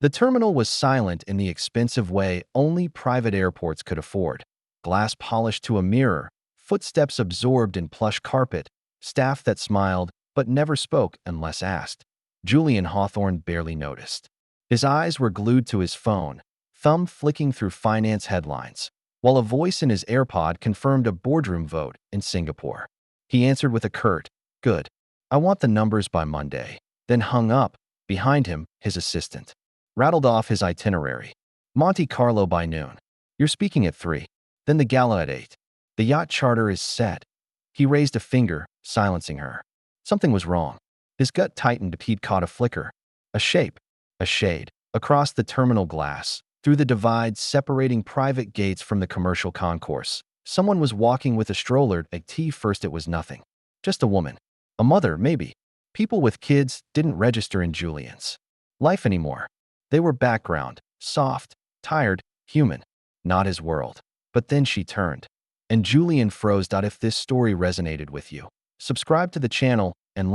The terminal was silent in the expensive way only private airports could afford. Glass polished to a mirror, footsteps absorbed in plush carpet, staff that smiled but never spoke unless asked. Julian Hawthorne barely noticed. His eyes were glued to his phone, thumb flicking through finance headlines, while a voice in his AirPod confirmed a boardroom vote in Singapore. He answered with a curt, "Good. I want the numbers by Monday," then hung up. Behind him, his assistant rattled off his itinerary. Monte Carlo by noon. You're speaking at 3. Then the gala at 8. The yacht charter is set. He raised a finger, silencing her. Something was wrong. His gut tightened. He'd caught a flicker, a shape, a shade, across the terminal glass, through the divide separating private gates from the commercial concourse. Someone was walking with a stroller. At first it was nothing. Just a woman. A mother, maybe. People with kids didn't register in Julian's life anymore. They were background, soft, tired, human. Not his world. But then she turned. And Julian froze. If this story resonated with you, subscribe to the channel and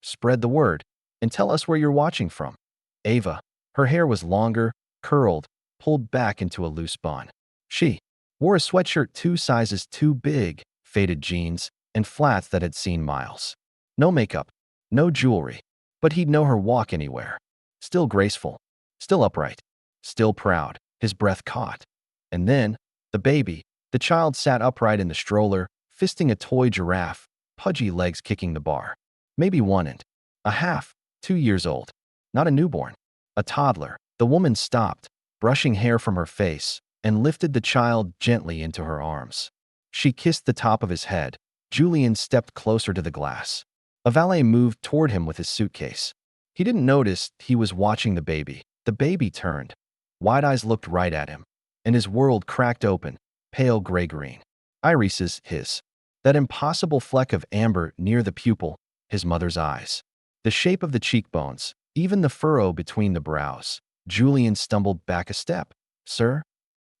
spread the word, and tell us where you're watching from. Ava. Her hair was longer, curled, pulled back into a loose bun. She wore a sweatshirt 2 sizes too big, faded jeans, and flats that had seen miles. No makeup, no jewelry, but he'd know her walk anywhere. Still graceful, still upright, still proud. His breath caught. And then, the baby. The child sat upright in the stroller, fisting a toy giraffe, pudgy legs kicking the bar. Maybe 1.5, 2 years old. Not a newborn. A toddler. The woman stopped, brushing hair from her face, and lifted the child gently into her arms. She kissed the top of his head. Julian stepped closer to the glass. A valet moved toward him with his suitcase. He didn't notice he was watching the baby. The baby turned. Wide eyes looked right at him, and his world cracked open, pale gray-green. Irises, his. That impossible fleck of amber near the pupil, his mother's eyes. The shape of the cheekbones, even the furrow between the brows. Julian stumbled back a step. "Sir?"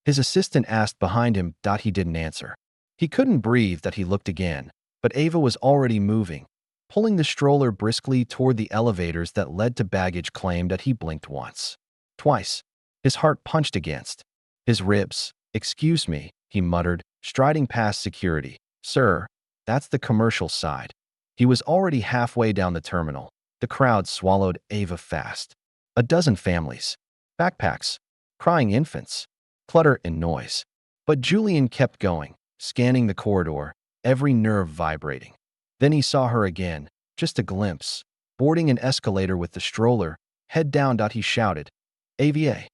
His assistant asked behind him. He didn't answer. He couldn't breathe. He looked again, but Ava was already moving, pulling the stroller briskly toward the elevators that led to baggage claim. He blinked once. Twice. His heart punched against his ribs. "Excuse me," he muttered, striding past security. "Sir, that's the commercial side." He was already halfway down the terminal. The crowd swallowed Ava fast. A dozen families. Backpacks. Crying infants. Clutter and noise. But Julian kept going, scanning the corridor, every nerve vibrating. Then he saw her again, just a glimpse, boarding an escalator with the stroller, head down. He shouted, "Ava!"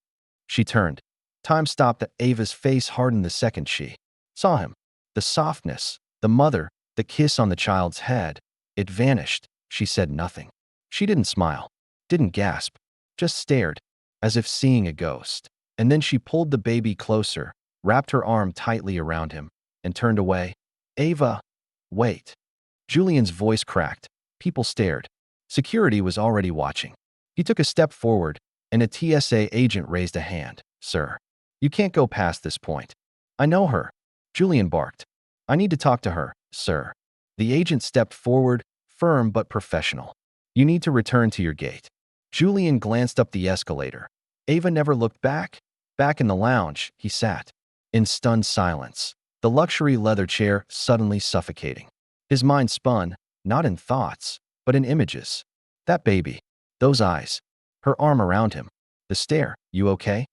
She turned. Time stopped. Ava's face hardened the second she saw him. The softness, the mother, the kiss on the child's head. It vanished. She said nothing. She didn't smile, didn't gasp, just stared, as if seeing a ghost. And then she pulled the baby closer, wrapped her arm tightly around him, and turned away. "Ava, wait." Julian's voice cracked. People stared. Security was already watching. He took a step forward, and a TSA agent raised a hand. "Sir, you can't go past this point." "I know her," Julian barked. "I need to talk to her, sir." The agent stepped forward, firm but professional. "You need to return to your gate." Julian glanced up the escalator. Ava never looked back. Back in the lounge, he sat, in stunned silence, the luxury leather chair suddenly suffocating. His mind spun, not in thoughts, but in images. That baby, those eyes, her arm around him, the stare. "You okay?"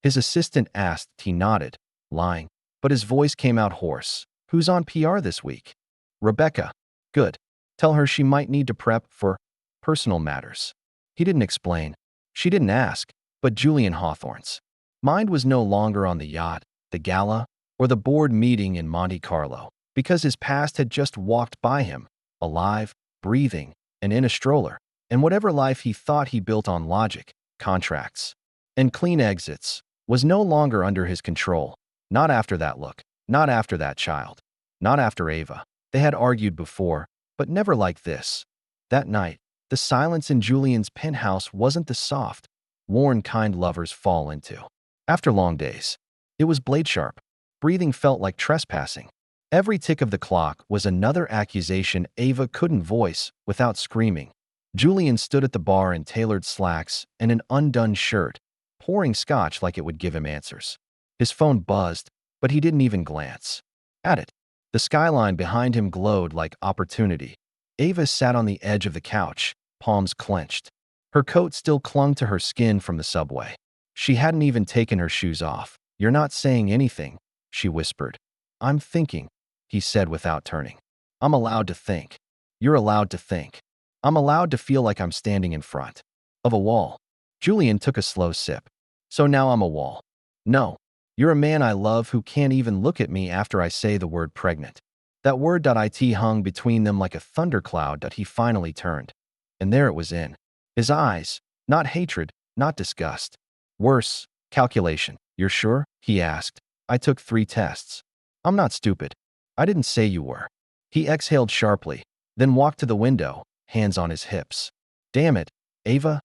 His assistant asked. He nodded, lying, but his voice came out hoarse. "Who's on PR this week?" "Rebecca." "Good. Tell her she might need to prep for personal matters." He didn't explain. She didn't ask, but Julian Hawthorne's mind was no longer on the yacht, the gala, or the board meeting in Monte Carlo, because his past had just walked by him, alive, breathing, and in a stroller. And whatever life he thought he built on logic, contracts, and clean exits was no longer under his control. Not after that look, not after that child, not after Ava. They had argued before, but never like this. That night, the silence in Julian's penthouse wasn't the soft, worn kind lovers fall into. After long days, it was blade sharp. Breathing felt like trespassing. Every tick of the clock was another accusation Ava couldn't voice without screaming. Julian stood at the bar in tailored slacks and an undone shirt, pouring scotch like it would give him answers. His phone buzzed, but he didn't even glance at it. The skyline behind him glowed like opportunity. Ava sat on the edge of the couch, palms clenched. Her coat still clung to her skin from the subway. She hadn't even taken her shoes off. "You're not saying anything," she whispered. "I'm thinking," he said without turning. "I'm allowed to think. You're allowed to think. I'm allowed to feel like I'm standing in front of a wall." Julian took a slow sip. "So now I'm a wall." "No. You're a man I love who can't even look at me after I say the word pregnant." That word "it" hung between them like a thundercloud that he finally turned. And there it was in his eyes. Not hatred, not disgust. Worse, calculation. "You're sure?" he asked. "I took 3 tests. I'm not stupid." "I didn't say you were." He exhaled sharply, then walked to the window, hands on his hips. "Damn it, Ava."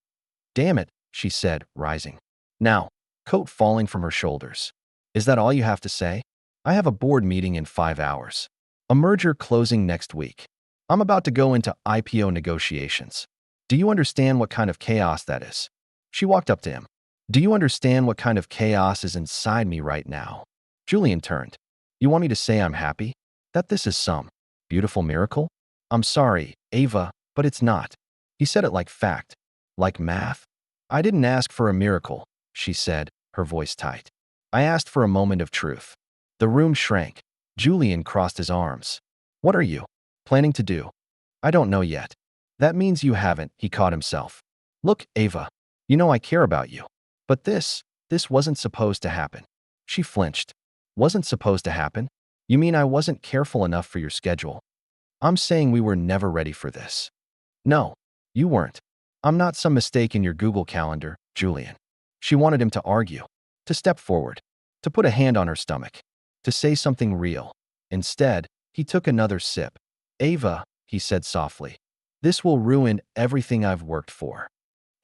"Damn it," she said, rising. Now, coat falling from her shoulders. "Is that all you have to say? I have a board meeting in 5 hours. A merger closing next week. I'm about to go into IPO negotiations. Do you understand what kind of chaos that is?" She walked up to him. "Do you understand what kind of chaos is inside me right now?" Julian turned. "You want me to say I'm happy? That this is some beautiful miracle?" "I'm sorry, Ava, but it's not." He said it like fact, like math. "I didn't ask for a miracle," she said, her voice tight. "I asked for a moment of truth." The room shrank. Julian crossed his arms. "What are you planning to do?" "I don't know yet." "That means you haven't," he caught himself. "Look, Ava, you know I care about you. But this wasn't supposed to happen." She flinched. "Wasn't supposed to happen? You mean I wasn't careful enough for your schedule?" "I'm saying we were never ready for this." "No, you weren't. I'm not some mistake in your Google Calendar, Julian." She wanted him to argue, to step forward, to put a hand on her stomach, to say something real. Instead, he took another sip. "Ava," he said softly, "this will ruin everything I've worked for."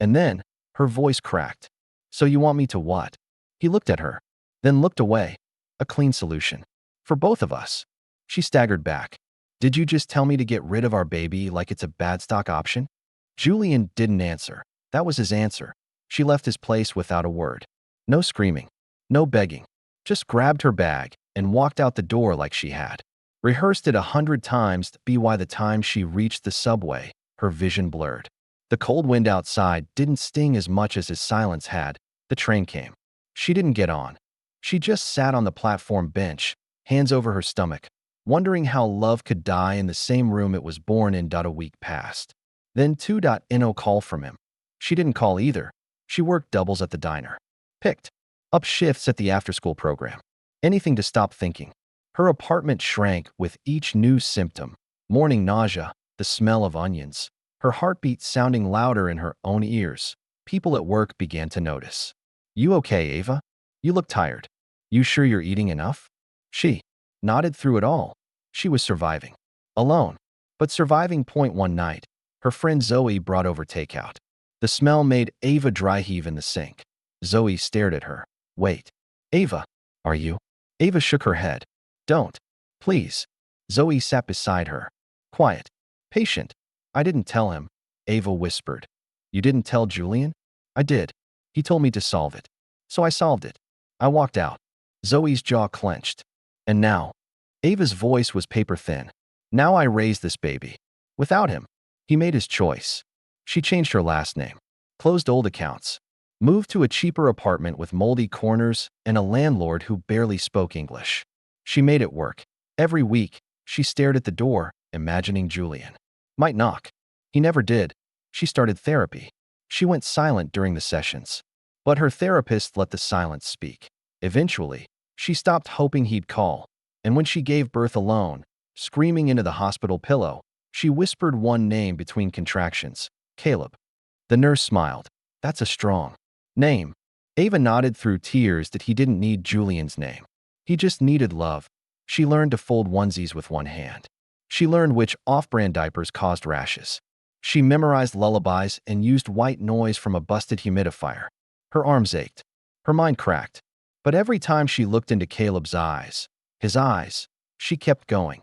And then, her voice cracked. "So you want me to what?" He looked at her, then looked away. "A clean solution. For both of us." She staggered back. "Did you just tell me to get rid of our baby like it's a bad stock option?" Julian didn't answer. That was his answer. She left his place without a word. No screaming. No begging. Just grabbed her bag and walked out the door like she had rehearsed it 100 times by the time she reached the subway, her vision blurred. The cold wind outside didn't sting as much as his silence had. The train came. She didn't get on. She just sat on the platform bench, hands over her stomach, wondering how love could die in the same room it was born in. A week passed. Then 2.no call from him. She didn't call either. She worked doubles at the diner. Picked up shifts at the after-school program. Anything to stop thinking. Her apartment shrank with each new symptom. Morning nausea, the smell of onions, her heartbeat sounding louder in her own ears. People at work began to notice. "You okay, Ava? You look tired. You sure you're eating enough?" She nodded through it all. She was surviving. Alone. But surviving. One night, her friend Zoe brought over takeout. The smell made Ava dry heave in the sink. Zoe stared at her. "Wait. Ava, are you?" Ava shook her head. "Don't. Please." Zoe sat beside her. Quiet. Patient. "I didn't tell him," Ava whispered. "You didn't tell Julian?" "I did. He told me to solve it. So I solved it. I walked out." Zoe's jaw clenched. "And now?" Ava's voice was paper thin. "Now I raise this baby. Without him." He made his choice. She changed her last name. Closed old accounts. Moved to a cheaper apartment with moldy corners and a landlord who barely spoke English. She made it work. Every week, she stared at the door, imagining Julian might knock. He never did. She started therapy. She went silent during the sessions. But her therapist let the silence speak. Eventually, she stopped hoping he'd call. And when she gave birth alone, screaming into the hospital pillow, she whispered one name between contractions. "Caleb." The nurse smiled. "That's a strong name." Ava nodded through tears that he didn't need Julian's name. He just needed love. She learned to fold onesies with one hand. She learned which off-brand diapers caused rashes. She memorized lullabies and used white noise from a busted humidifier. Her arms ached. Her mind cracked. But every time she looked into Caleb's eyes, his eyes, she kept going.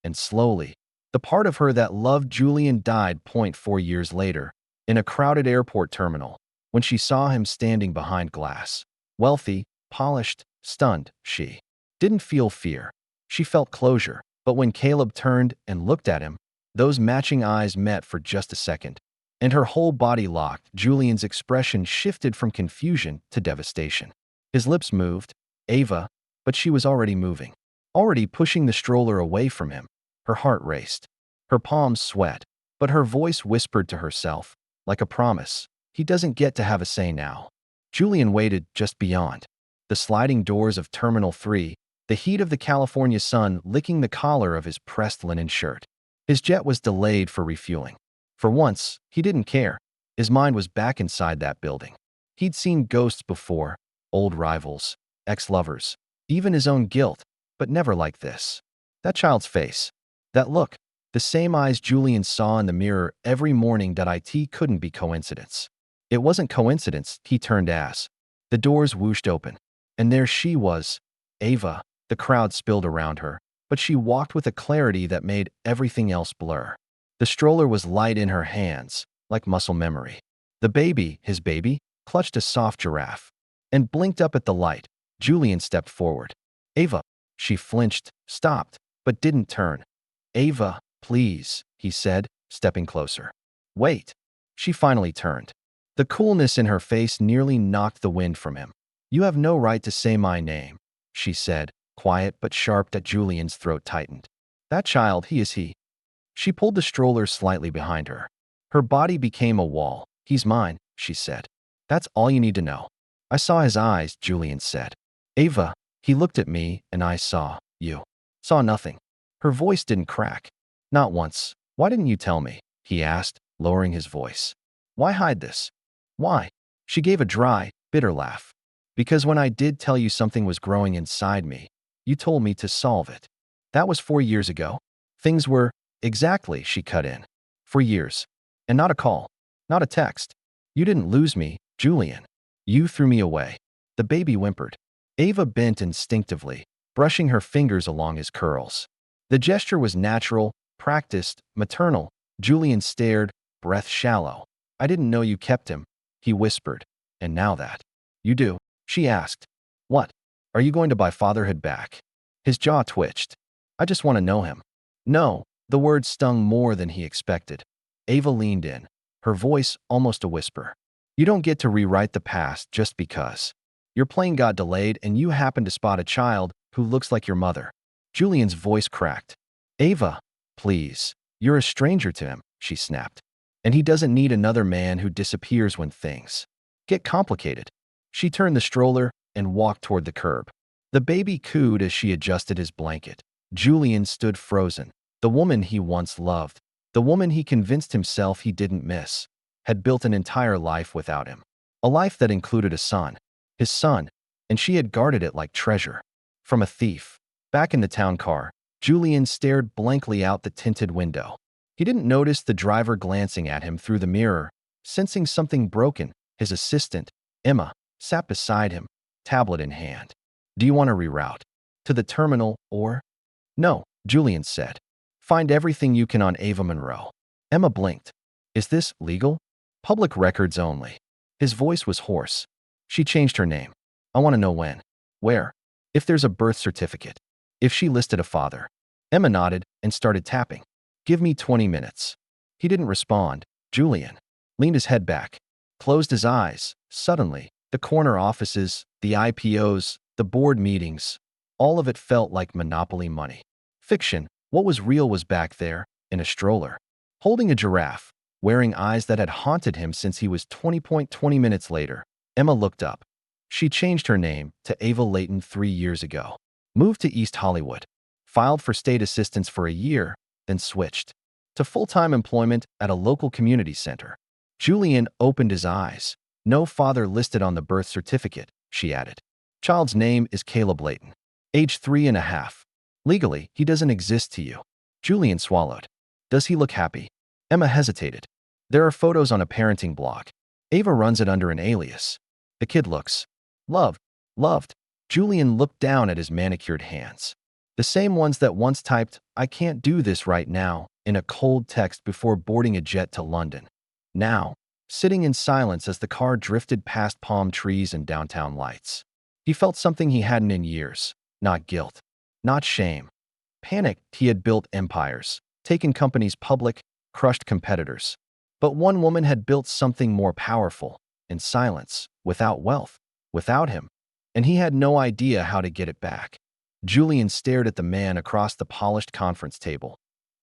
And slowly, the part of her that loved Julian died. 4 years later, in a crowded airport terminal, when she saw him standing behind glass. Wealthy, polished, stunned, she didn't feel fear. She felt closure. But when Caleb turned and looked at him, those matching eyes met for just a second, and her whole body locked. Julian's expression shifted from confusion to devastation. His lips moved, Ava, but she was already moving, already pushing the stroller away from him. Her heart raced. Her palms sweat, but her voice whispered to herself, like a promise, he doesn't get to have a say now. Julian waited just beyond the sliding doors of Terminal 3, the heat of the California sun licking the collar of his pressed linen shirt. His jet was delayed for refueling. For once, he didn't care. His mind was back inside that building. He'd seen ghosts before, old rivals, ex-lovers, even his own guilt, but never like this. That child's face, that look, the same eyes Julian saw in the mirror every morning. It couldn't be coincidence. It wasn't coincidence. He turned as the doors whooshed open, and there she was, Ava. The crowd spilled around her, but she walked with a clarity that made everything else blur. The stroller was light in her hands, like muscle memory. The baby, his baby, clutched a soft giraffe and blinked up at the light. Julian stepped forward. Ava. She flinched, stopped, but didn't turn. Ava, please, he said, stepping closer. Wait. She finally turned. The coolness in her face nearly knocked the wind from him. You have no right to say my name, she said, quiet but sharp. Julian's throat tightened. That child, he is he. She pulled the stroller slightly behind her. Her body became a wall. He's mine, she said. That's all you need to know. I saw his eyes, Julian said. Ava, he looked at me, and I saw, you. Saw nothing. Her voice didn't crack. Not once. Why didn't you tell me? He asked, lowering his voice. Why hide this? Why? She gave a dry, bitter laugh. Because when I did tell you something was growing inside me, you told me to solve it. That was 4 years ago. Things were, exactly, she cut in. For years. And not a call. Not a text. You didn't lose me, Julian. You threw me away. The baby whimpered. Ava bent instinctively, brushing her fingers along his curls. The gesture was natural, practiced, maternal. Julian stared, breath shallow. I didn't know you kept him, he whispered. And now that you do, she asked. What? Are you going to buy fatherhood back? His jaw twitched. I just want to know him. No, the words stung more than he expected. Ava leaned in, her voice almost a whisper. You don't get to rewrite the past just because. Your plane got delayed and you happened to spot a child who looks like your mother. Julian's voice cracked. Ava, please. You're a stranger to him, she snapped. And he doesn't need another man who disappears when things get complicated. She turned the stroller and walked toward the curb. The baby cooed as she adjusted his blanket. Julian stood frozen. The woman he once loved, the woman he convinced himself he didn't miss, had built an entire life without him. A life that included a son, his son, and she had guarded it like treasure. From a thief. Back in the town car, Julian stared blankly out the tinted window. He didn't notice the driver glancing at him through the mirror, sensing something broken. His assistant, Emma, sat beside him, tablet in hand. Do you want to reroute to the terminal or? No, Julian said. Find everything you can on Ava Monroe. Emma blinked. Is this legal? Public records only. His voice was hoarse. She changed her name. I want to know when. Where? If there's a birth certificate. If she listed a father. Emma nodded and started tapping. Give me 20 minutes. He didn't respond. Julian leaned his head back, closed his eyes. Suddenly, the corner offices, the IPOs, the board meetings, all of it felt like monopoly money. Fiction. What was real was back there, in a stroller, holding a giraffe, wearing eyes that had haunted him since he was 20 minutes later. Emma looked up. She changed her name to Ava Layton 3 years ago. Moved to East Hollywood. Filed for state assistance for a year, then switched to full-time employment at a local community center. Julian opened his eyes. No father listed on the birth certificate, she added. Child's name is Caleb Layton. Age 3.5. Legally, he doesn't exist to you. Julian swallowed. Does he look happy? Emma hesitated. There are photos on a parenting blog. Ava runs it under an alias. The kid looks loved. Julian looked down at his manicured hands. The same ones that once typed, I can't do this right now, in a cold text before boarding a jet to London. Now, sitting in silence as the car drifted past palm trees and downtown lights. He felt something he hadn't in years. Not guilt. Not shame. Panicked. He had built empires, taken companies public, crushed competitors. But one woman had built something more powerful, in silence, without wealth, without him. And he had no idea how to get it back. Julian stared at the man across the polished conference table.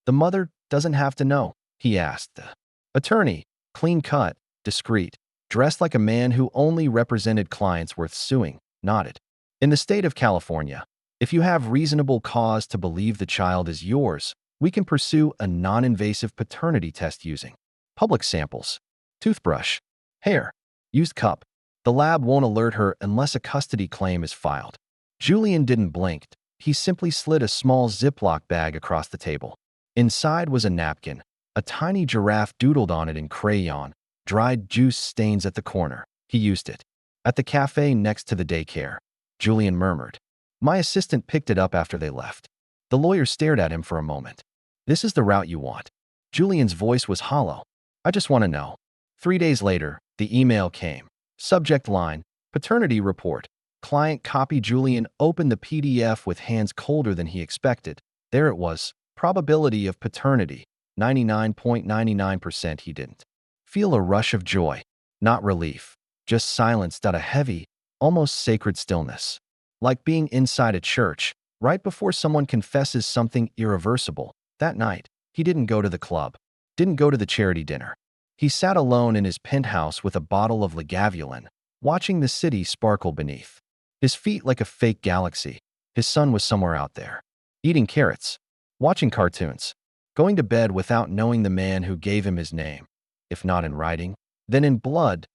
The mother doesn't have to know, he asked. The attorney, clean-cut, discreet, dressed like a man who only represented clients worth suing, nodded. In the state of California, if you have reasonable cause to believe the child is yours, we can pursue a non-invasive paternity test using public samples, toothbrush, hair, used cup. The lab won't alert her unless a custody claim is filed. Julian didn't blink. He simply slid a small Ziploc bag across the table. Inside was a napkin. A tiny giraffe doodled on it in crayon, dried juice stains at the corner. He used it. At the cafe next to the daycare, Julian murmured. My assistant picked it up after they left. The lawyer stared at him for a moment. This is the route you want. Julian's voice was hollow. I just want to know. 3 days later, the email came. Subject line, paternity report. Client copy. Julian opened the PDF with hands colder than he expected. There it was. Probability of paternity, 99.99%. He didn't feel a rush of joy, not relief, just silence. A heavy, almost sacred stillness. Like being inside a church, right before someone confesses something irreversible. That night, he didn't go to the club, didn't go to the charity dinner. He sat alone in his penthouse with a bottle of Lagavulin, watching the city sparkle beneath his feet like a fake galaxy. His son was somewhere out there, eating carrots, watching cartoons, going to bed without knowing the man who gave him his name. If not in writing, then in blood.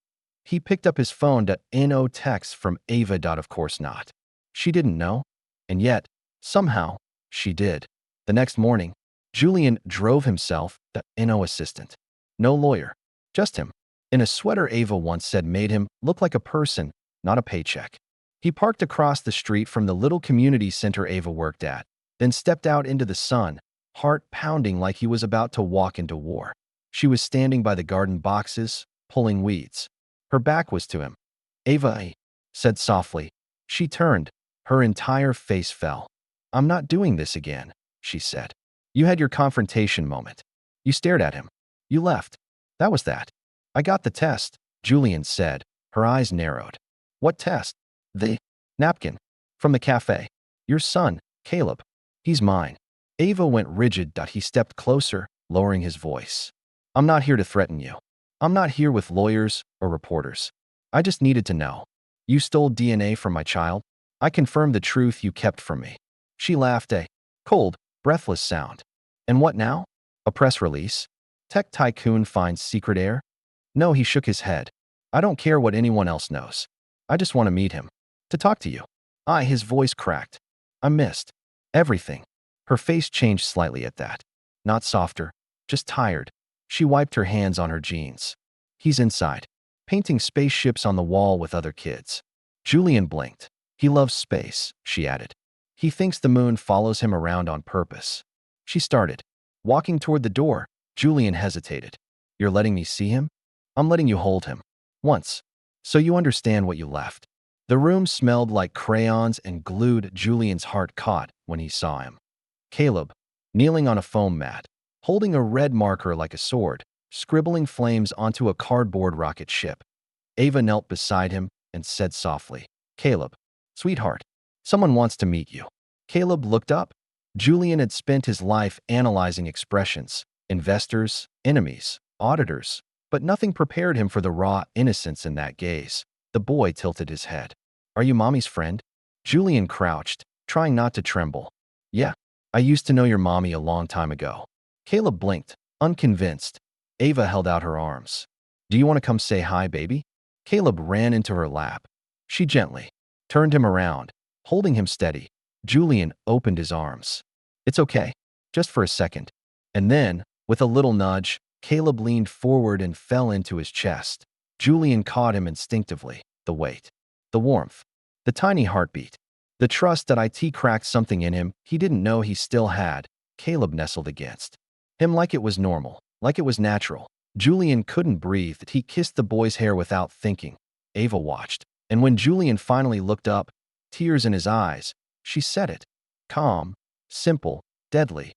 He picked up his phone. No text from Ava. Of course not. She didn't know. And yet, somehow, she did. The next morning, Julian drove himself. No assistant. No lawyer. Just him. In a sweater Ava once said made him look like a person, not a paycheck. He parked across the street from the little community center Ava worked at, then stepped out into the sun, heart pounding like he was about to walk into war. She was standing by the garden boxes, pulling weeds. Her back was to him. Ava said softly. She turned. Her entire face fell. I'm not doing this again, she said. You had your confrontation moment. You stared at him. You left. That was that. I got the test, Julian said. Her eyes narrowed. What test? The napkin. From the cafe. Your son, Caleb. He's mine. Ava went rigid. He stepped closer, lowering his voice. I'm not here to threaten you. I'm not here with lawyers or reporters. I just needed to know. You stole DNA from my child? I confirmed the truth you kept from me. She laughed, a cold, breathless sound. And what now? A press release? Tech tycoon finds secret heir? No, he shook his head. I don't care what anyone else knows. I just want to meet him. To talk to you. His voice cracked. I missed everything. Her face changed slightly at that. Not softer, just tired. She wiped her hands on her jeans. He's inside, painting spaceships on the wall with other kids. Julian blinked. He loves space, she added. He thinks the moon follows him around on purpose. She started. Walking toward the door, Julian hesitated. You're letting me see him? I'm letting you hold him. Once. So you understand what you left. The room smelled like crayons and glued. Julian's heart caught when he saw him. Caleb, kneeling on a foam mat, holding a red marker like a sword, scribbling flames onto a cardboard rocket ship. Ava knelt beside him and said softly, Caleb, sweetheart, someone wants to meet you. Caleb looked up. Julian had spent his life analyzing expressions, investors, enemies, auditors, but nothing prepared him for the raw innocence in that gaze. The boy tilted his head. Are you mommy's friend? Julian crouched, trying not to tremble. Yeah, I used to know your mommy a long time ago. Caleb blinked, unconvinced. Ava held out her arms. Do you want to come say hi, baby? Caleb ran into her lap. She gently turned him around, holding him steady. Julian opened his arms. It's okay, just for a second. And then, with a little nudge, Caleb leaned forward and fell into his chest. Julian caught him instinctively. The weight, the warmth, the tiny heartbeat, the trust that it cracked something in him he didn't know he still had. Caleb nestled against him like it was normal, like it was natural. Julian couldn't breathe. He kissed the boy's hair without thinking. Ava watched, and when Julian finally looked up, tears in his eyes, she said it. Calm, simple, deadly.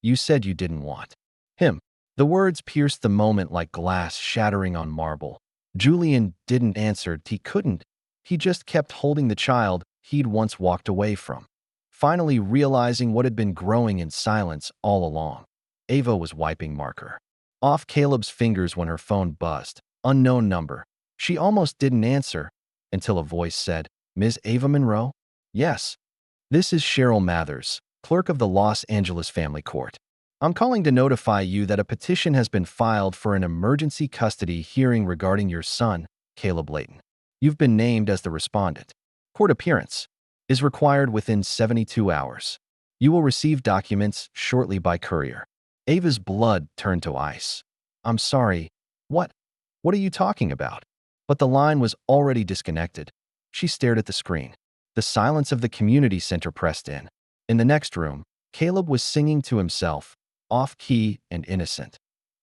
You said you didn't want him. The words pierced the moment like glass shattering on marble. Julian didn't answer. He couldn't. He just kept holding the child he'd once walked away from, finally realizing what had been growing in silence all along. Ava was wiping marker off Caleb's fingers when her phone buzzed. Unknown number. She almost didn't answer until a voice said, "Ms. Ava Monroe?" "Yes. This is Cheryl Mathers, clerk of the Los Angeles Family Court. I'm calling to notify you that a petition has been filed for an emergency custody hearing regarding your son, Caleb Layton. You've been named as the respondent. Court appearance is required within 72 hours. You will receive documents shortly by courier." Ava's blood turned to ice. "I'm sorry. What? What are you talking about?" But the line was already disconnected. She stared at the screen. The silence of the community center pressed in. In the next room, Caleb was singing to himself, off-key and innocent.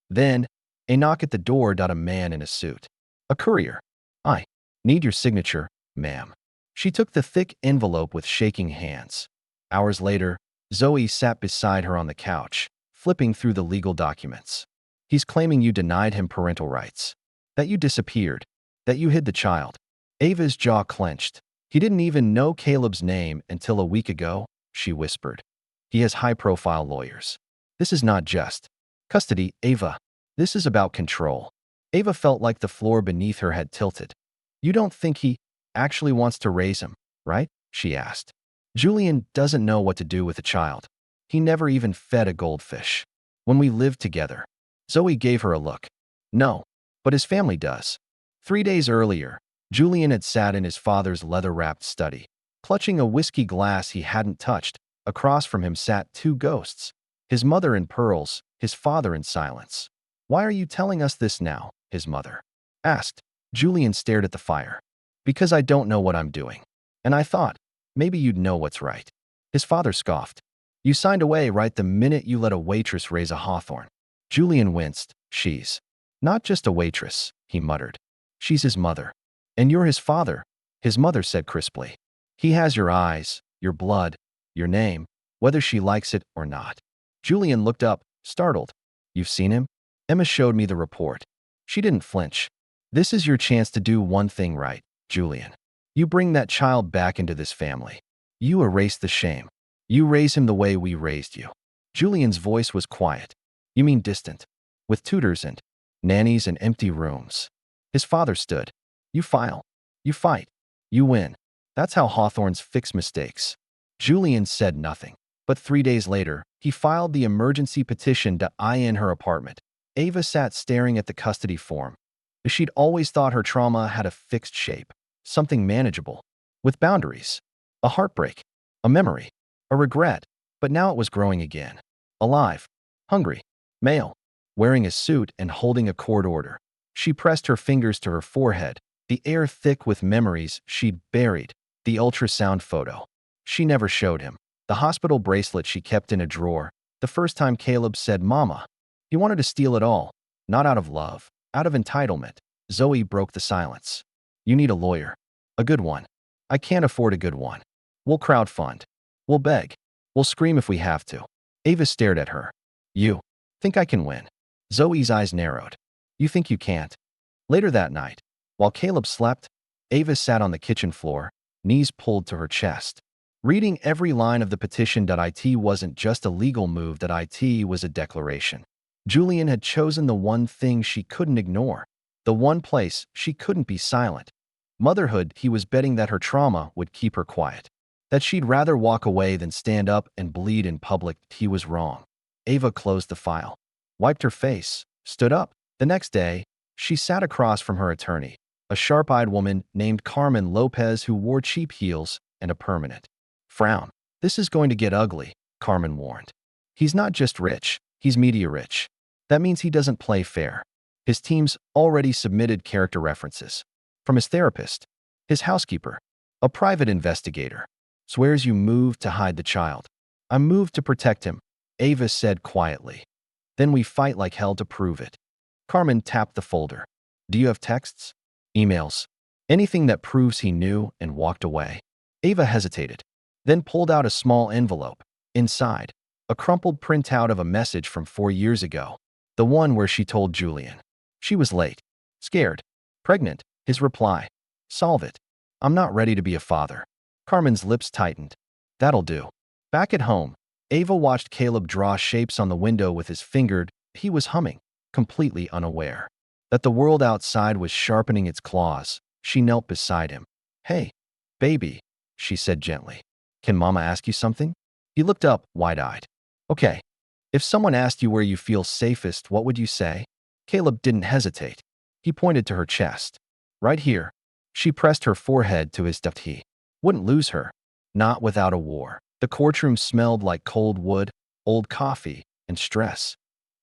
Then, a knock at the door. A man in a suit. "A courier. I need your signature, ma'am." She took the thick envelope with shaking hands. Hours later, Zoe sat beside her on the couch, flipping through the legal documents. "He's claiming you denied him parental rights, that you disappeared, that you hid the child." Ava's jaw clenched. "He didn't even know Caleb's name until a week ago," she whispered. "He has high-profile lawyers. This is not just custody, Ava. This is about control." Ava felt like the floor beneath her had tilted. "You don't think he actually wants to raise him, right?" she asked. "Julian doesn't know what to do with a child. He never even fed a goldfish. When we lived together." Zoe gave her a look. "No, but his family does." 3 days earlier, Julian had sat in his father's leather-wrapped study, clutching a whiskey glass he hadn't touched. Across from him sat two ghosts, his mother in pearls, his father in silence. "Why are you telling us this now?" his mother asked. Julian stared at the fire. "Because I don't know what I'm doing. And I thought, maybe you'd know what's right." His father scoffed. "You signed away right the minute you let a waitress raise a hawthorn." Julian winced. "She's not just a waitress," he muttered. "She's his mother. And you're his father," his mother said crisply. "He has your eyes, your blood, your name, whether she likes it or not." Julian looked up, startled. "You've seen him?" "Emma showed me the report." She didn't flinch. "This is your chance to do one thing right, Julian. You bring that child back into this family. You erase the shame. You raise him the way we raised you." Julian's voice was quiet. "You mean distant, with tutors and nannies and empty rooms." His father stood. "You file. You fight. You win. That's how Hawthorns fix mistakes." Julian said nothing. But 3 days later, he filed the emergency petition to in her apartment. Ava sat staring at the custody form. She'd always thought her trauma had a fixed shape, something manageable, with boundaries. A heartbreak, a memory, a regret. But now it was growing again. Alive, hungry, male, wearing a suit and holding a court order. She pressed her fingers to her forehead, the air thick with memories she'd buried. The ultrasound photo she never showed him. The hospital bracelet she kept in a drawer. The first time Caleb said, "Mama." He wanted to steal it all, not out of love, out of entitlement. Zoe broke the silence. "You need a lawyer. A good one." "I can't afford a good one. We'll crowdfund. We'll beg. We'll scream if we have to." Ava stared at her. "You think I can win?" Zoe's eyes narrowed. "You think you can't?" Later that night, while Caleb slept, Ava sat on the kitchen floor, knees pulled to her chest. Reading every line of the petition. It wasn't just a legal move. It was a declaration. Julian had chosen the one thing she couldn't ignore, the one place she couldn't be silent. Motherhood. He was betting that her trauma would keep her quiet, that she'd rather walk away than stand up and bleed in public. He was wrong. Ava closed the file, wiped her face, stood up. The next day, she sat across from her attorney, a sharp-eyed woman named Carmen Lopez who wore cheap heels and a permanent frown. "This is going to get ugly," Carmen warned. "He's not just rich, he's media rich. That means he doesn't play fair." His team's already submitted character references. From his therapist, his housekeeper, a private investigator. "Swears you moved to hide the child." "I moved to protect him," Ava said quietly. "Then we fight like hell to prove it." Carmen tapped the folder. Do you have texts? Emails? Anything that proves he knew, and walked away. Ava hesitated, then pulled out a small envelope. Inside, a crumpled printout of a message from 4 years ago, the one where she told Julian. She was late, scared, pregnant. His reply. Solve it. I'm not ready to be a father. Carmen's lips tightened. That'll do. Back at home, Ava watched Caleb draw shapes on the window with his finger. He was humming, completely unaware that the world outside was sharpening its claws. She knelt beside him. Hey, baby, she said gently. Can Mama ask you something? He looked up, wide-eyed. Okay. If someone asked you where you feel safest, what would you say? Caleb didn't hesitate. He pointed to her chest. Right here. She pressed her forehead to his depth. He wouldn't lose her. Not without a war. The courtroom smelled like cold wood, old coffee, and stress.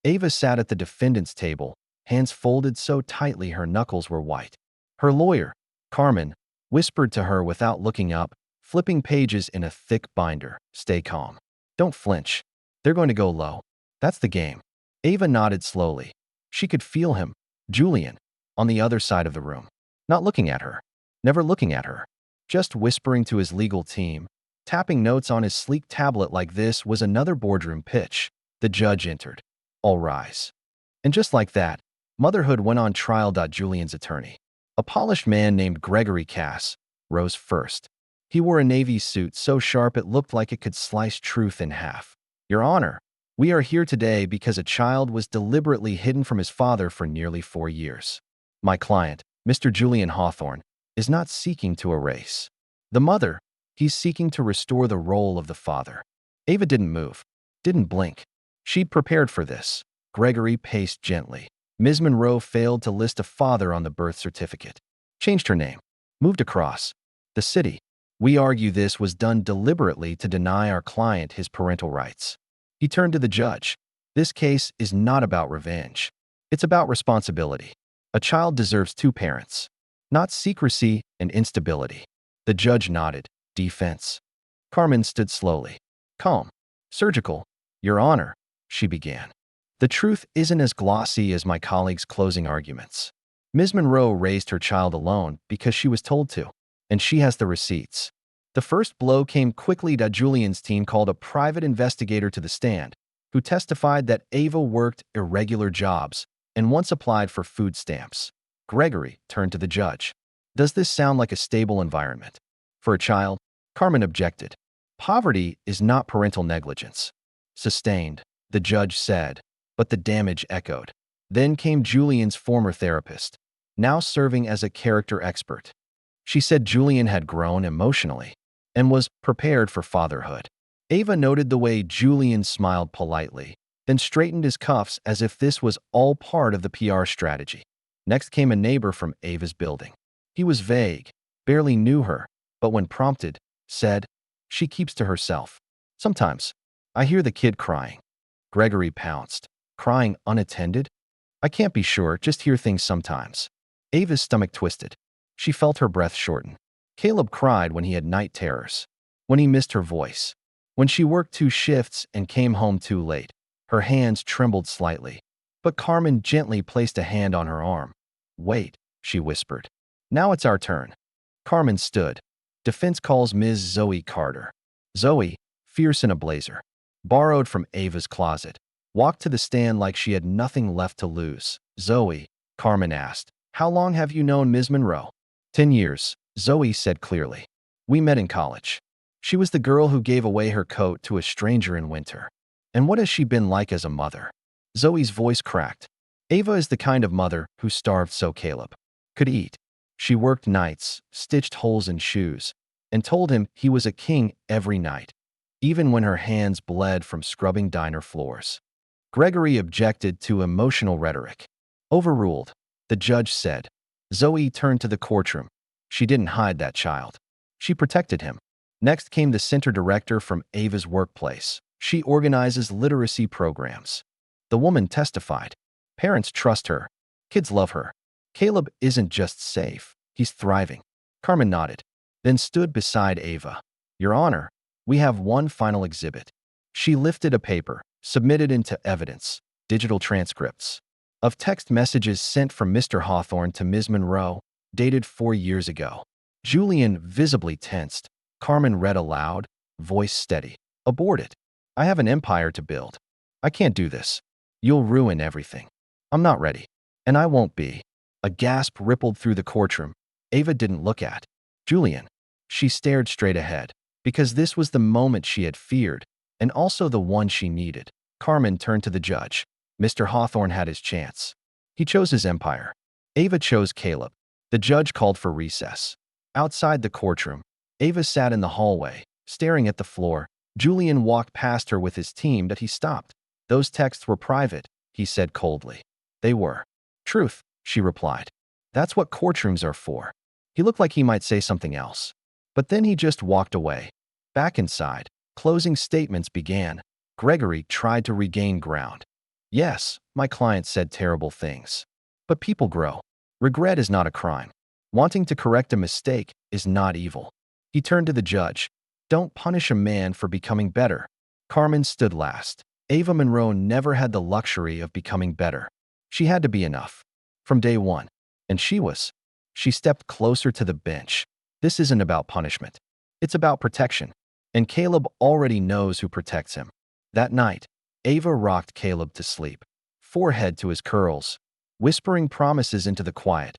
Ava sat at the defendant's table, hands folded so tightly her knuckles were white. Her lawyer, Carmen, whispered to her without looking up, flipping pages in a thick binder. Stay calm. Don't flinch. They're going to go low. That's the game. Ava nodded slowly. She could feel him, Julian, on the other side of the room. Not looking at her. Never looking at her. Just whispering to his legal team. Tapping notes on his sleek tablet like this was another boardroom pitch. The judge entered. All rise. And just like that, motherhood went on trial. Julian's attorney, a polished man named Gregory Cass, rose first. He wore a navy suit so sharp it looked like it could slice truth in half. Your Honor, we are here today because a child was deliberately hidden from his father for nearly 4 years. My client, Mr. Julian Hawthorne, is not seeking to erase the mother. He's seeking to restore the role of the father. Ava didn't move, didn't blink. She'd prepared for this. Gregory paced gently. Ms. Monroe failed to list a father on the birth certificate. Changed her name. Moved across the city. We argue this was done deliberately to deny our client his parental rights. He turned to the judge. This case is not about revenge. It's about responsibility. A child deserves 2 parents, not secrecy and instability. The judge nodded. Defense. Carmen stood slowly. Calm. Surgical. Your Honor, she began. The truth isn't as glossy as my colleague's closing arguments. Ms. Monroe raised her child alone because she was told to, and she has the receipts. The first blow came quickly. Julian's team called a private investigator to the stand, who testified that Ava worked irregular jobs and once applied for food stamps. Gregory turned to the judge. Does this sound like a stable environment for a child? Carmen objected. Poverty is not parental negligence. Sustained, the judge said, but the damage echoed. Then came Julian's former therapist, now serving as a character expert. She said Julian had grown emotionally and was prepared for fatherhood. Ava noted the way Julian smiled politely, then straightened his cuffs as if this was all part of the PR strategy. Next came a neighbor from Ava's building. He was vague, barely knew her, but when prompted, said, she keeps to herself. Sometimes, I hear the kid crying. Gregory pounced. Crying unattended? I can't be sure, just hear things sometimes. Ava's stomach twisted. She felt her breath shorten. Caleb cried when he had night terrors, when he missed her voice, when she worked 2 shifts and came home too late. Her hands trembled slightly, but Carmen gently placed a hand on her arm. Wait, she whispered. Now it's our turn. Carmen stood. Defense calls Ms. Zoe Carter. Zoe, fierce in a blazer, borrowed from Ava's closet, walked to the stand like she had nothing left to lose. Zoe, Carmen asked, how long have you known Ms. Monroe? 10 years, Zoe said clearly. We met in college. She was the girl who gave away her coat to a stranger in winter. And what has she been like as a mother? Zoe's voice cracked. Ava is the kind of mother who starved so Caleb could eat. She worked nights, stitched holes in shoes, and told him he was a king every night, even when her hands bled from scrubbing diner floors. Gregory objected to emotional rhetoric. Overruled, the judge said. Zoe turned to the courtroom. She didn't hide that child. She protected him. Next came the center director from Ava's workplace. She organizes literacy programs. The woman testified. Parents trust her. Kids love her. Caleb isn't just safe, he's thriving. Carmen nodded, then stood beside Ava. Your Honor, we have one final exhibit. She lifted a paper, submitted into evidence, digital transcripts. of text messages sent from Mr. Hawthorne to Ms. Monroe, dated 4 years ago. Julian visibly tensed. Carmen read aloud, voice steady. Abort it. I have an empire to build. I can't do this. You'll ruin everything. I'm not ready. And I won't be. A gasp rippled through the courtroom. Ava didn't look at Julian. She stared straight ahead, because this was the moment she had feared, and also the one she needed. Carmen turned to the judge. Mr. Hawthorne had his chance. He chose his empire. Ava chose Caleb. The judge called for recess. Outside the courtroom, Ava sat in the hallway, staring at the floor. Julian walked past her with his team, but he stopped. Those texts were private, he said coldly. They were. Truth, she replied. That's what courtrooms are for. He looked like he might say something else. But then he just walked away. Back inside, closing statements began. Gregory tried to regain ground. Yes, my client said terrible things. But people grow. Regret is not a crime. Wanting to correct a mistake is not evil. He turned to the judge. Don't punish a man for becoming better. Carmen stood last. Ava Monroe never had the luxury of becoming better. She had to be enough. From day one. And she was. She stepped closer to the bench. This isn't about punishment. It's about protection. And Caleb already knows who protects him. That night, Ava rocked Caleb to sleep, forehead to his curls, whispering promises into the quiet.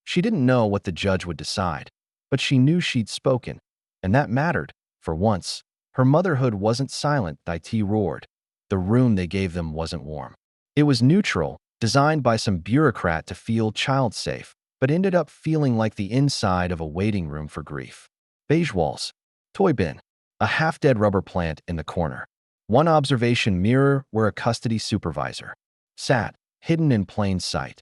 She didn't know what the judge would decide, but she knew she'd spoken, and that mattered. For once, her motherhood wasn't silent. IT roared. The room they gave them wasn't warm. It was neutral, designed by some bureaucrat to feel child-safe, but ended up feeling like the inside of a waiting room for grief. Beige walls, toy bin, a half-dead rubber plant in the corner. One observation mirror where a custody supervisor sat, hidden in plain sight.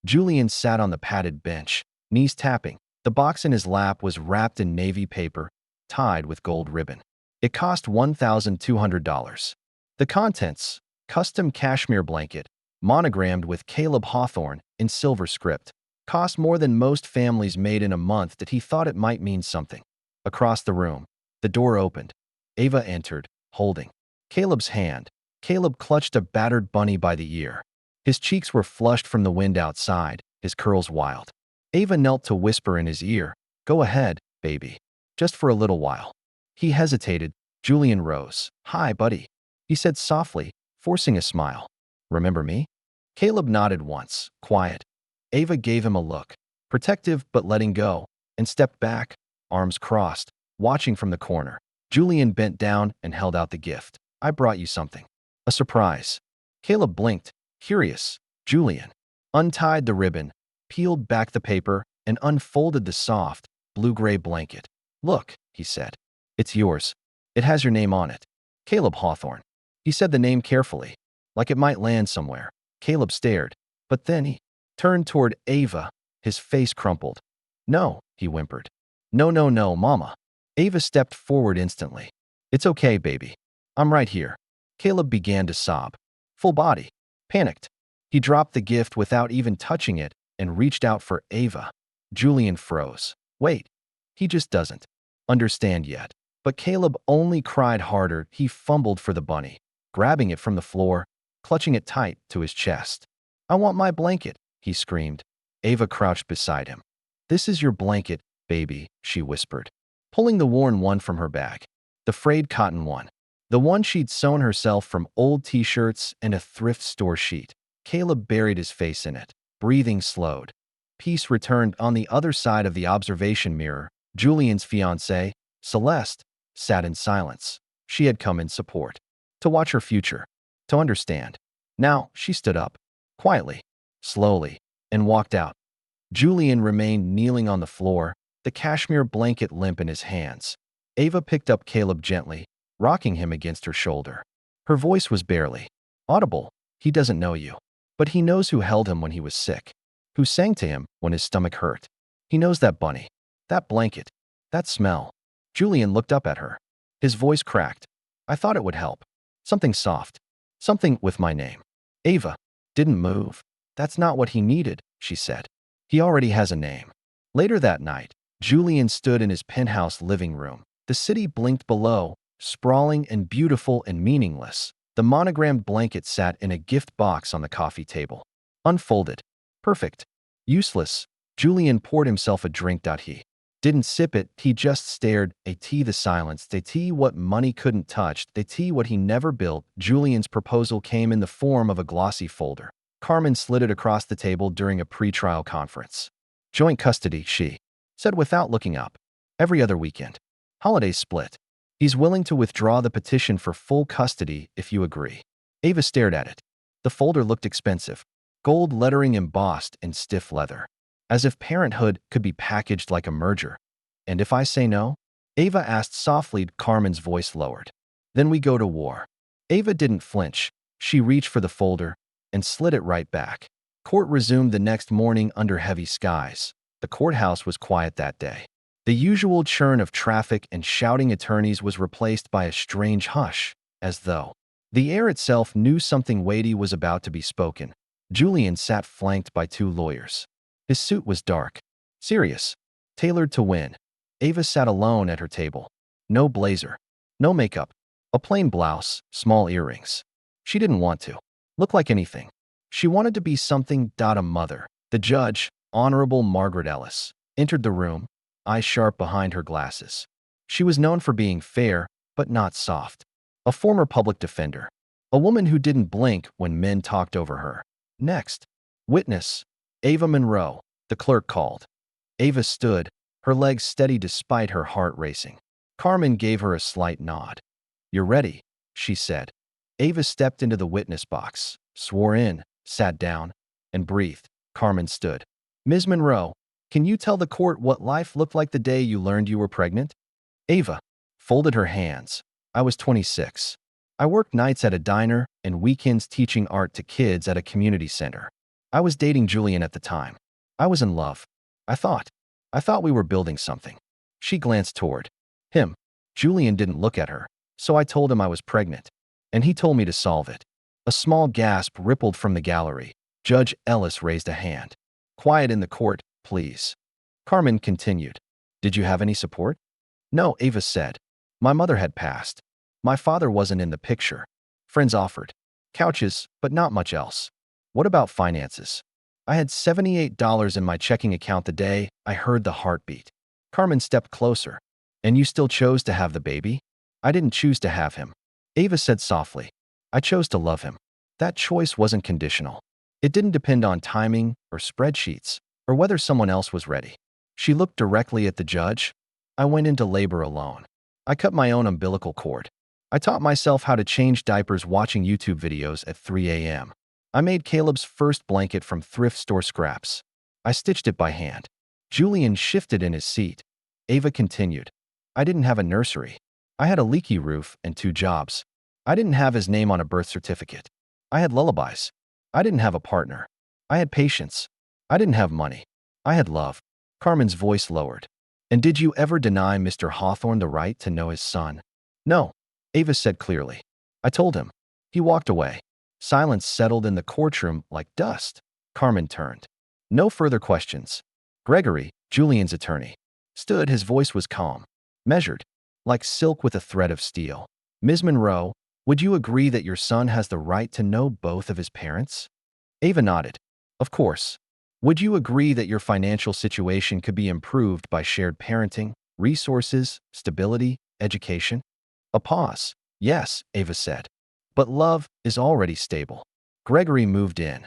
Julian sat on the padded bench, knees tapping. The box in his lap was wrapped in navy paper, tied with gold ribbon. It cost $1,200. The contents, custom cashmere blanket, monogrammed with Caleb Hawthorne in silver script, cost more than most families made in a month. That he thought it might mean something. Across the room, the door opened. Ava entered, holding Caleb's hand. Caleb clutched a battered bunny by the ear. His cheeks were flushed from the wind outside, his curls wild. Ava knelt to whisper in his ear, "Go ahead, baby. Just for a little while." He hesitated. Julian rose. "Hi, buddy," he said softly, forcing a smile. "Remember me?" Caleb nodded once, quiet. Ava gave him a look, protective but letting go, and stepped back, arms crossed, watching from the corner. Julian bent down and held out the gift. "I brought you something. A surprise." Caleb blinked, curious. Julian untied the ribbon, peeled back the paper, and unfolded the soft, blue-gray blanket. "Look," he said. "It's yours. It has your name on it. Caleb Hawthorne." He said the name carefully, like it might land somewhere. Caleb stared, but then he turned toward Ava, his face crumpled. "No," he whimpered. "No, no, no, Mama." Ava stepped forward instantly. "It's okay, baby. I'm right here." Caleb began to sob. Full body. Panicked. He dropped the gift without even touching it and reached out for Ava. Julian froze. Wait. He just doesn't understand yet. But Caleb only cried harder. He fumbled for the bunny, grabbing it from the floor, clutching it tight to his chest. "I want my blanket," he screamed. Ava crouched beside him. "This is your blanket, baby," she whispered, pulling the worn one from her bag. The frayed cotton one. The one she'd sewn herself from old t-shirts and a thrift store sheet. Caleb buried his face in it. Breathing slowed. Peace returned. On the other side of the observation mirror. Julian's fiancée, Celeste, sat in silence. She had come in support. To watch her future. To understand. Now, she stood up. Quietly. Slowly. And walked out. Julian remained kneeling on the floor, the cashmere blanket limp in his hands. Ava picked up Caleb gently, rocking him against her shoulder. Her voice was barely audible. "He doesn't know you. But he knows who held him when he was sick. Who sang to him when his stomach hurt. He knows that bunny. That blanket. That smell." Julian looked up at her. His voice cracked. "I thought it would help. Something soft. Something with my name." Ava didn't move. "That's not what he needed," she said. "He already has a name." Later that night, Julian stood in his penthouse living room. The city blinked below, sprawling and beautiful and meaningless. The monogrammed blanket sat in a gift box on the coffee table. Unfolded. Perfect. Useless. Julian poured himself a drink. He didn't sip it, he just stared. A tea the silence, a tea what money couldn't touch, a tea what he never built. Julian's proposal came in the form of a glossy folder. Carmen slid it across the table during a pre-trial conference. Joint custody, she said without looking up. Every other weekend. Holidays split. He's willing to withdraw the petition for full custody if you agree. Ava stared at it. The folder looked expensive. Gold lettering embossed in stiff leather. As if parenthood could be packaged like a merger. And if I say no? Ava asked softly. Carmen's voice lowered. Then we go to war. Ava didn't flinch. She reached for the folder and slid it right back. Court resumed the next morning under heavy skies. The courthouse was quiet that day. The usual churn of traffic and shouting attorneys was replaced by a strange hush, as though the air itself knew something weighty was about to be spoken. Julian sat flanked by two lawyers. His suit was dark, serious, tailored to win. Ava sat alone at her table. No blazer, no makeup, a plain blouse, small earrings. She didn't want to look like anything. She wanted to be something. A mother. The judge, Honorable Margaret Ellis, entered the room, eyes sharp behind her glasses. She was known for being fair, but not soft. A former public defender. A woman who didn't blink when men talked over her. Next. Witness. Ava Monroe, the clerk called. Ava stood, her legs steady despite her heart racing. Carmen gave her a slight nod. You're ready, she said. Ava stepped into the witness box, swore in, sat down, and breathed. Carmen stood. Ms. Monroe, can you tell the court what life looked like the day you learned you were pregnant? Ava folded her hands. I was 26. I worked nights at a diner and weekends teaching art to kids at a community center. I was dating Julian at the time. I was in love. I thought we were building something. She glanced toward him. Julian didn't look at her, so I told him I was pregnant, and he told me to solve it. A small gasp rippled from the gallery. Judge Ellis raised a hand. Quiet in the court, please. Carmen continued. Did you have any support? No, Ava said. My mother had passed. My father wasn't in the picture. Friends offered. Couches, but not much else. What about finances? I had $78 in my checking account the day I heard the heartbeat. Carmen stepped closer. And you still chose to have the baby? I didn't choose to have him. Ava said softly. I chose to love him. That choice wasn't conditional. It didn't depend on timing or spreadsheets or whether someone else was ready. She looked directly at the judge. I went into labor alone. I cut my own umbilical cord. I taught myself how to change diapers watching YouTube videos at 3 a.m. I made Caleb's first blanket from thrift store scraps. I stitched it by hand. Julian shifted in his seat. Ava continued. I didn't have a nursery. I had a leaky roof and 2 jobs. I didn't have his name on a birth certificate. I had lullabies. I didn't have a partner. I had patience. I didn't have money. I had love. Carmen's voice lowered. And did you ever deny Mr. Hawthorne the right to know his son? No, Ava said clearly. I told him. He walked away. Silence settled in the courtroom like dust. Carmen turned. No further questions. Gregory, Julian's attorney, stood. His voice was calm, measured, like silk with a thread of steel. Ms. Monroe, would you agree that your son has the right to know both of his parents? Ava nodded. Of course. Would you agree that your financial situation could be improved by shared parenting, resources, stability, education? A pause. Yes, Ava said. But love is already stable. Gregory moved in.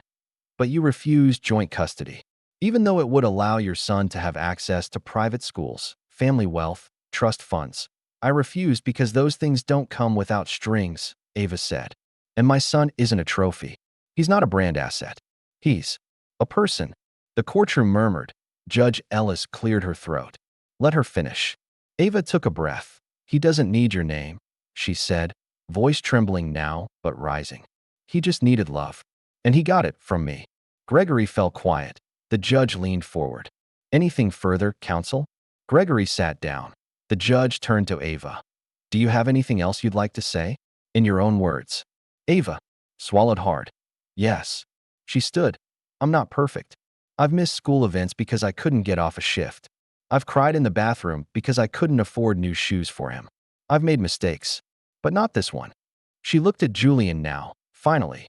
But you refused joint custody. Even though it would allow your son to have access to private schools, family wealth, trust funds. I refused because those things don't come without strings, Ava said. And my son isn't a trophy. He's not a brand asset. He's a person. The courtroom murmured. Judge Ellis cleared her throat. Let her finish. Ava took a breath. He doesn't need your name, she said, voice trembling now but rising. He just needed love. And he got it from me. Gregory fell quiet. The judge leaned forward. Anything further, counsel? Gregory sat down. The judge turned to Ava. Do you have anything else you'd like to say? In your own words. Ava swallowed hard. Yes. She stood. I'm not perfect. I've missed school events because I couldn't get off a shift. I've cried in the bathroom because I couldn't afford new shoes for him. I've made mistakes. But not this one. She looked at Julian now, finally.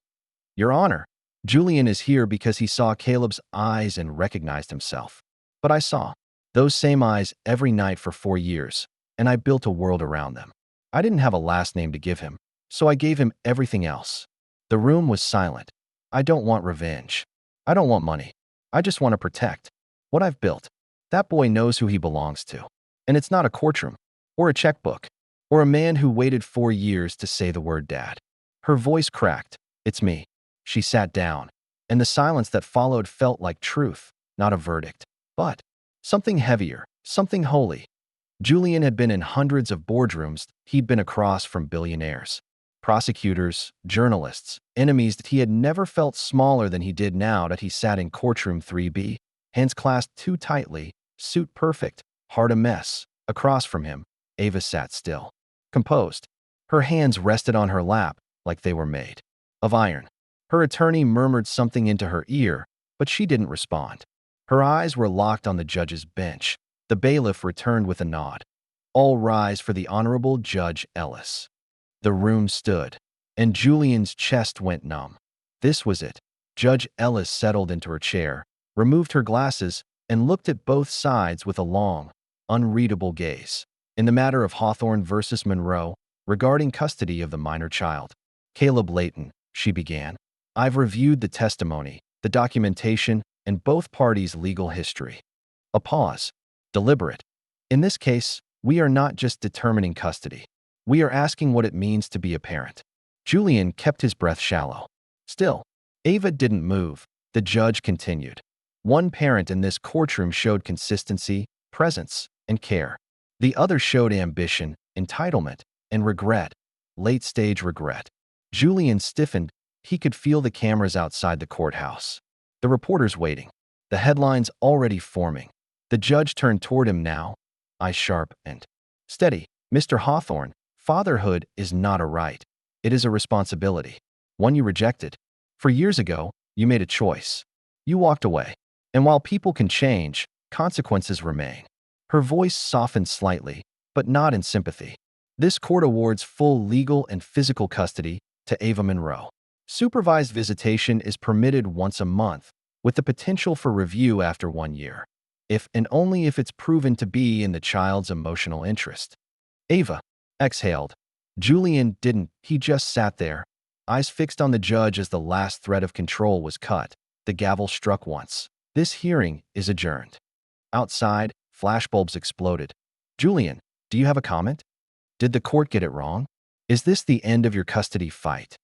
Your Honor. Julian is here because he saw Caleb's eyes and recognized himself. But I saw those same eyes every night for 4 years, and I built a world around them. I didn't have a last name to give him, so I gave him everything else. The room was silent. I don't want revenge. I don't want money. I just want to protect what I've built. That boy knows who he belongs to. And it's not a courtroom, or a checkbook, or a man who waited 4 years to say the word dad. Her voice cracked. It's me. She sat down, and the silence that followed felt like truth, not a verdict, but something heavier, something holy. Julian had been in hundreds of boardrooms he'd been across from billionaires, prosecutors, journalists, enemies that he had never felt smaller than he did now that he sat in courtroom 3B, hands clasped too tightly, suit perfect, heart a mess. Across from him, Ava sat still, composed. Her hands rested on her lap like they were made of iron. Her attorney murmured something into her ear, but she didn't respond. Her eyes were locked on the judge's bench. The bailiff returned with a nod. All rise for the Honorable Judge Ellis. The room stood, and Julian's chest went numb. This was it. Judge Ellis settled into her chair, removed her glasses, and looked at both sides with a long, unreadable gaze. In the matter of Hawthorne versus Monroe, regarding custody of the minor child, Caleb Layton, she began, I've reviewed the testimony, the documentation, and both parties' legal history. A pause. Deliberate. In this case, we are not just determining custody. We are asking what it means to be a parent. Julian kept his breath shallow. Still, Ava didn't move. The judge continued. One parent in this courtroom showed consistency, presence, and care. The other showed ambition, entitlement, and regret, late-stage regret. Julian stiffened. He could feel the cameras outside the courthouse. The reporters waiting. The headlines already forming. The judge turned toward him now, eyes sharp and steady. Mr. Hawthorne, fatherhood is not a right. It is a responsibility. One you rejected. 4 years ago, you made a choice. You walked away. And while people can change, consequences remain. Her voice softened slightly, but not in sympathy. This court awards full legal and physical custody to Ava Monroe. Supervised visitation is permitted once a month, with the potential for review after 1 year, if and only if it's proven to be in the child's emotional interest. Ava exhaled. Julian didn't. He just sat there, eyes fixed on the judge as the last thread of control was cut. The gavel struck once. This hearing is adjourned. Outside, flashbulbs exploded. Julian, do you have a comment? Did the court get it wrong? Is this the end of your custody fight?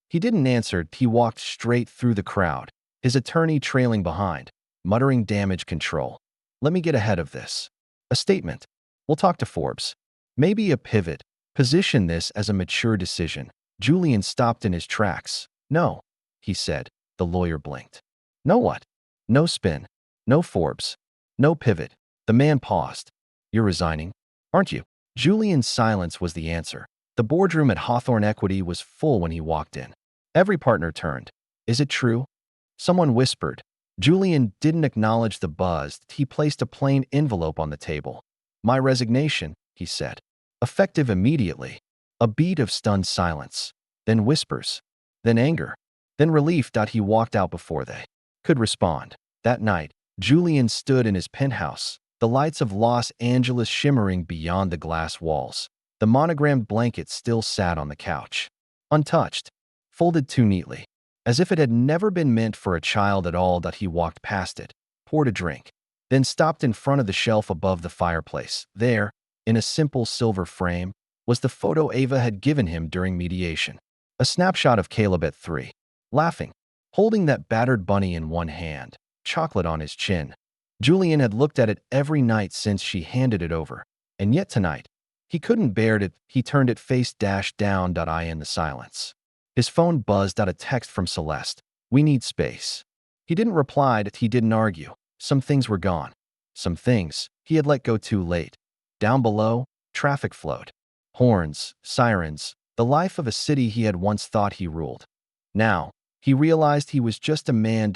He didn't answer. He walked straight through the crowd, his attorney trailing behind, muttering damage control. Let me get ahead of this. A statement. We'll talk to Forbes. Maybe a pivot. Position this as a mature decision. Julian stopped in his tracks. No, he said. The lawyer blinked. No what? No spin. No Forbes. No pivot. The man paused. You're resigning, aren't you? Julian's silence was the answer. The boardroom at Hawthorne Equity was full when he walked in. Every partner turned. Is it true? Someone whispered. Julian didn't acknowledge the buzz. He placed a plain envelope on the table. My resignation, he said. Effective immediately. A beat of stunned silence. Then whispers. Then anger. Then relief. He walked out before they could respond. That night, Julian stood in his penthouse, the lights of Los Angeles shimmering beyond the glass walls. The monogrammed blanket still sat on the couch, untouched, folded too neatly, as if it had never been meant for a child at all. He walked past it, poured a drink, then stopped in front of the shelf above the fireplace. There, in a simple silver frame, was the photo Ava had given him during mediation. A snapshot of Caleb at 3, laughing, holding that battered bunny in one hand, chocolate on his chin. Julian had looked at it every night since she handed it over, and yet tonight, he couldn't bear it. He turned it face down. In the silence, his phone buzzed out a text from Celeste. We need space. He didn't reply. He didn't argue. Some things were gone. Some things he had let go too late. Down below, traffic flowed. Horns, sirens, the life of a city he had once thought he ruled. Now, he realized he was just a man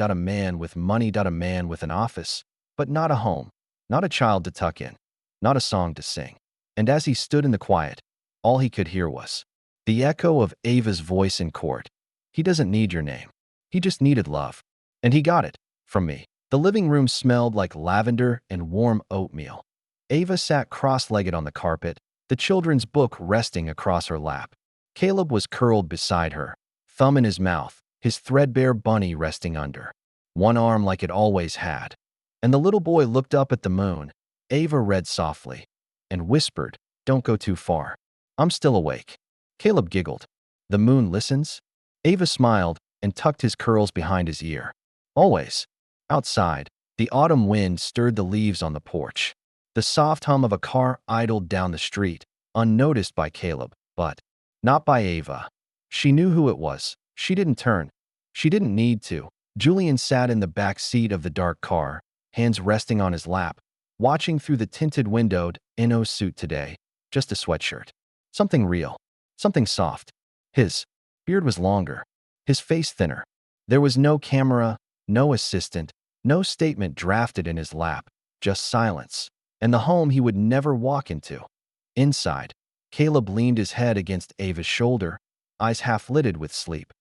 with money. A man with an office, but not a home, not a child to tuck in, not a song to sing. And as he stood in the quiet, all he could hear was the echo of Ava's voice in court. He doesn't need your name. He just needed love. And he got it. From me. The living room smelled like lavender and warm oatmeal. Ava sat cross-legged on the carpet, the children's book resting across her lap. Caleb was curled beside her, thumb in his mouth, his threadbare bunny resting under. One arm like it always had. And the little boy looked up at the moon. Ava read softly and whispered, "Don't go too far. I'm still awake." Caleb giggled. "The moon listens?" Ava smiled and tucked his curls behind his ear. "Always." Outside, the autumn wind stirred the leaves on the porch. The soft hum of a car idled down the street, unnoticed by Caleb, but not by Ava. She knew who it was. She didn't turn. She didn't need to. Julian sat in the back seat of the dark car, hands resting on his lap, watching through the tinted windowed, in no suit today, just a sweatshirt. Something real. Something soft. His beard was longer, his face thinner. There was no camera, no assistant, no statement drafted in his lap, just silence, and the home he would never walk into. Inside, Caleb leaned his head against Ava's shoulder, eyes half-lidded with sleep.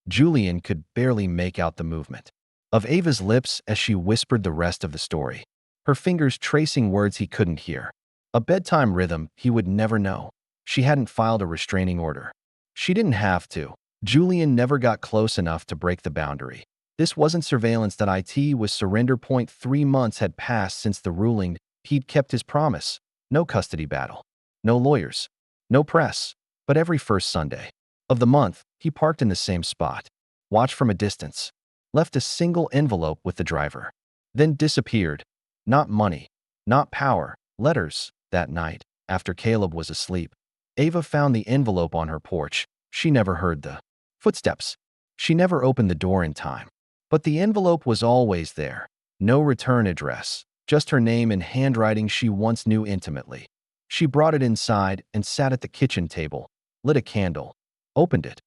Julian could barely make out the movement of Ava's lips as she whispered the rest of the story, her fingers tracing words he couldn't hear. A bedtime rhythm he would never know. She hadn't filed a restraining order. She didn't have to. Julian never got close enough to break the boundary. This wasn't surveillance. It was surrender. 3 months had passed since the ruling. He'd kept his promise. No custody battle. No lawyers. No press. But every first Sunday of the month, he parked in the same spot, watched from a distance, left a single envelope with the driver, then disappeared. Not money, not power, letters. That night, after Caleb was asleep, Ava found the envelope on her porch. She never heard the footsteps. She never opened the door in time. But the envelope was always there. No return address, just her name in handwriting she once knew intimately. She brought it inside and sat at the kitchen table, lit a candle, opened it.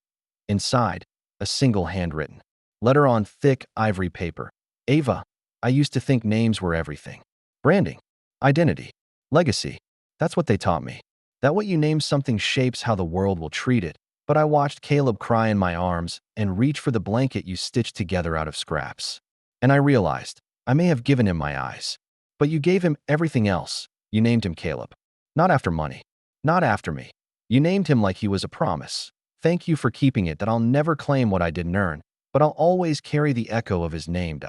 Inside, a single handwritten letter on thick ivory paper. "Ava, I used to think names were everything. Branding, identity, legacy. That's what they taught me. That what you name something shapes how the world will treat it. But I watched Caleb cry in my arms and reach for the blanket you stitched together out of scraps. And I realized I may have given him my eyes. But you gave him everything else. You named him Caleb. Not after money. Not after me. You named him like he was a promise. Thank you for keeping it. That I'll never claim what I didn't earn, but I'll always carry the echo of his name."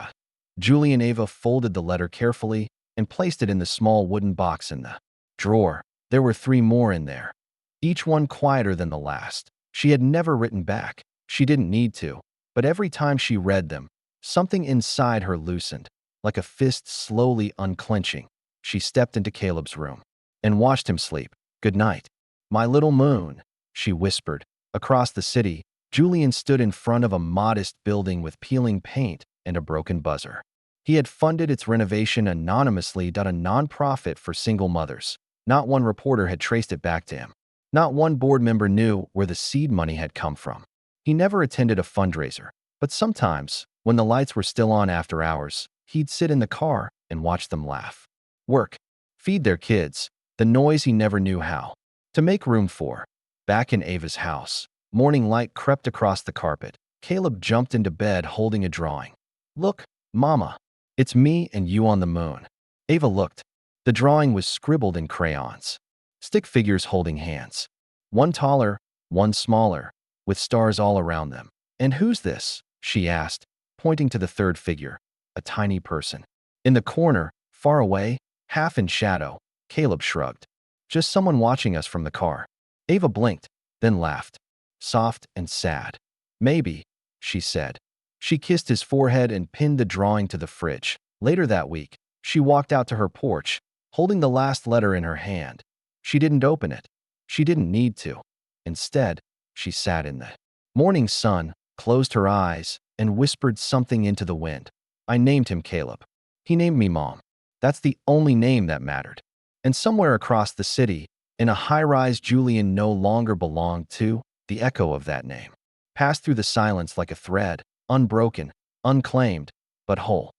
Julie and Ava folded the letter carefully and placed it in the small wooden box in the drawer. There were 3 more in there, each one quieter than the last. She had never written back. She didn't need to. But every time she read them, something inside her loosened, like a fist slowly unclenching. She stepped into Caleb's room and watched him sleep. "Good night, my little moon," she whispered. Across the city, Julian stood in front of a modest building with peeling paint and a broken buzzer. He had funded its renovation anonymously. A nonprofit for single mothers. Not one reporter had traced it back to him. Not one board member knew where the seed money had come from. He never attended a fundraiser, but sometimes, when the lights were still on after hours, he'd sit in the car and watch them laugh, work, feed their kids, the noise he never knew how to make room for. Back in Ava's house, morning light crept across the carpet. Caleb jumped into bed holding a drawing. "Look, Mama, it's me and you on the moon." Ava looked. The drawing was scribbled in crayons. Stick figures holding hands. One taller, one smaller, with stars all around them. "And who's this?" she asked, pointing to the third figure, a tiny person. In the corner, far away, half in shadow, Caleb shrugged. "Just someone watching us from the car." Ava blinked, then laughed, soft and sad. "Maybe," she said. She kissed his forehead and pinned the drawing to the fridge. Later that week, she walked out to her porch, holding the last letter in her hand. She didn't open it. She didn't need to. Instead, she sat in the morning sun, closed her eyes, and whispered something into the wind. "I named him Caleb. He named me Mom. That's the only name that mattered." And somewhere across the city, in a high-rise Julian no longer belonged to, the echo of that name passed through the silence like a thread, unbroken, unclaimed, but whole.